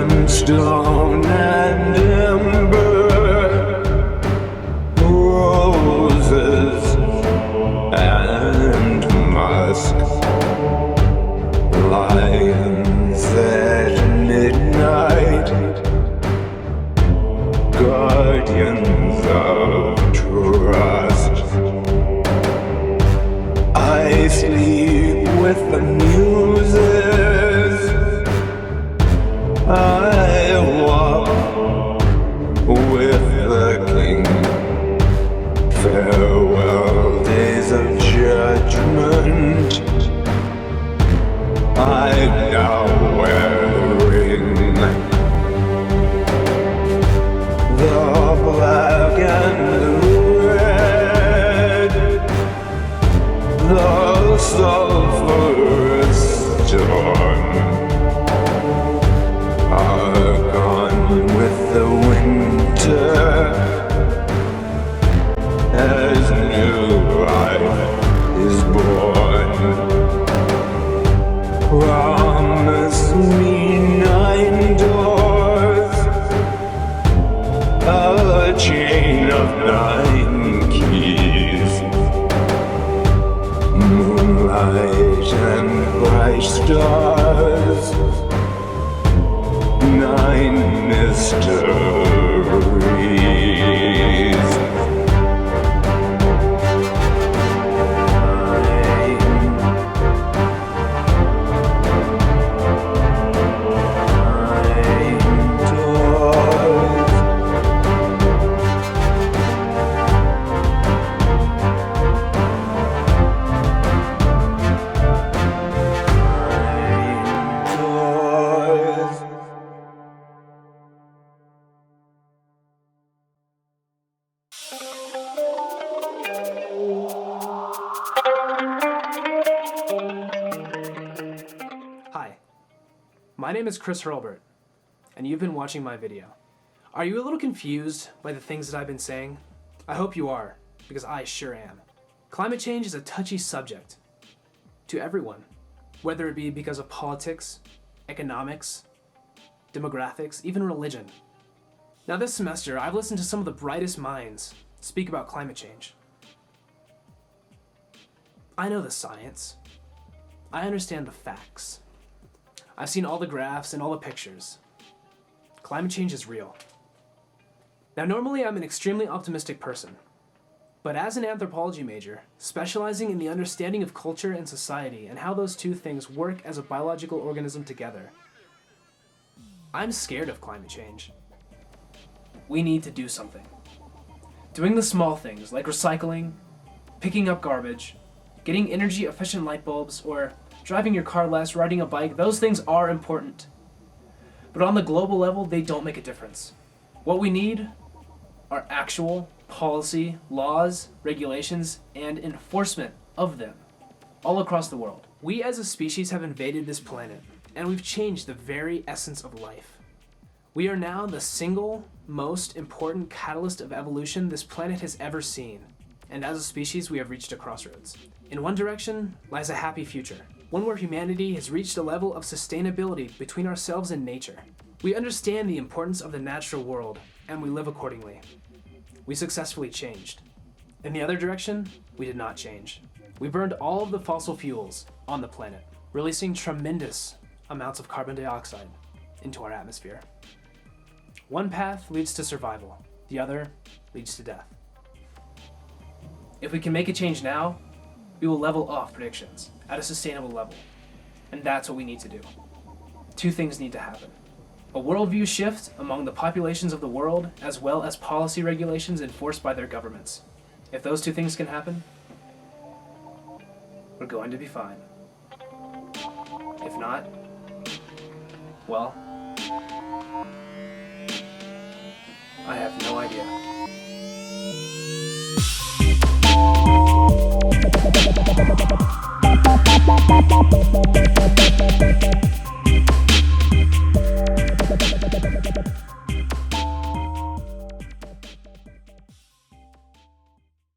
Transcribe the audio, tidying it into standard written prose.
brimstone and ember, roses and musk, lions at midnight, guardians of trust. I sleep with the muses, I walk with the king. Farewell days of judgment, I now wear the ring. The black and the red, the sulphurous dawn are gone with the winter, as new life is born. Promise me 9 doors, a chain of 9 keys, moonlight and bright stars, 9 mysteries. Hi, my name is Chris Hurlbert, and you've been watching my video. Are you a little confused by the things that I've been saying? I hope you are, because I sure am. Climate change is a touchy subject to everyone, whether it be because of politics, economics, demographics, even religion. Now this semester, I've listened to some of the brightest minds speak about climate change. I know the science. I understand the facts. I've seen all the graphs and all the pictures. Climate change is real. Now normally I'm an extremely optimistic person, but as an anthropology major, specializing in the understanding of culture and society and how those two things work as a biological organism together, I'm scared of climate change. We need to do something. Doing the small things like recycling, picking up garbage, getting energy efficient light bulbs, or driving your car less, riding a bike, those things are important. But on the global level, they don't make a difference. What we need are actual policy, laws, regulations, and enforcement of them all across the world. We as a species have invaded this planet, and we've changed the very essence of life. We are now the single most important catalyst of evolution this planet has ever seen. And as a species, we have reached a crossroads. In one direction lies a happy future, one where humanity has reached a level of sustainability between ourselves and nature. We understand the importance of the natural world, and we live accordingly. We successfully changed. In the other direction, we did not change. We burned all of the fossil fuels on the planet, releasing tremendous amounts of carbon dioxide into our atmosphere. One path leads to survival, the other leads to death. If we can make a change now, we will level off predictions at a sustainable level. And that's what we need to do. 2 things need to happen. A worldview shift among the populations of the world, as well as policy regulations enforced by their governments. If those 2 things can happen, we're going to be fine. If not, well, I have no idea.